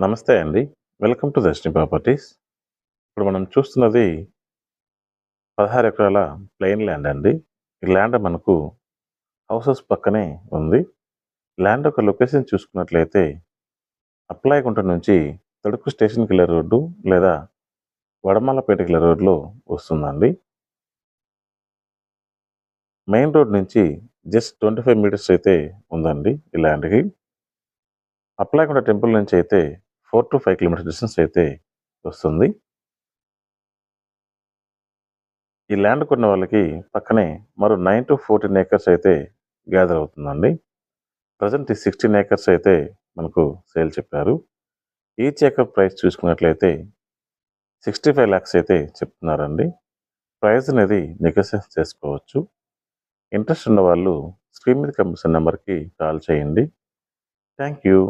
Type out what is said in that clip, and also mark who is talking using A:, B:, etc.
A: నమస్తే అండి. Welcome to Darshini properties. ఇప్పుడు మనం చూస్తున్నది 16 ఎకరాల ప్లెయిన్ ల్యాండ్ అండి. ఈ ల్యాండ్ మనకు హౌసెస్ పక్కనే ఉంది. ల్యాండ్ యొక్క లొకేషన్ చూసుకున్నట్లయితే అప్లాయగుంట నుంచి తడుకు స్టేషన్‌కెళ్ళే రోడ్డు లేదా వడమల్లపేటకెళ్ళే రోడ్‌లో వస్తుందండి. మెయిన్ రోడ్ నుంచి జస్ట్ 25 మీటర్స్ అయితే ఉందండి ఈ ల్యాండ్‌కి. అప్లాయగుంట టెంపుల్ నుంచి అయితే 4-5 కిలోమీటర్స్ డిస్టెన్స్ అయితే వస్తుంది. ఈ ల్యాండ్ కొన్న వాళ్ళకి పక్కనే మరో 9-14 ఏకర్స్ అయితే గ్యాదర్ అవుతుందండి. ప్రజెంట్ ఈ 16 ఏకర్స్ అయితే మనకు సేల్ చెప్పారు. ఈచ్ ఏకర్ ప్రైస్ చూసుకున్నట్లయితే 65 లాక్స్ అయితే చెప్తున్నారండి. ప్రైస్ అనేది నెగోషియేట్ చేసుకోవచ్చు. ఇంట్రెస్ట్ ఉన్న వాళ్ళు స్క్రీన్ మీద కనిపిస్తున్న నెంబర్కి కాల్ చేయండి. Thank you.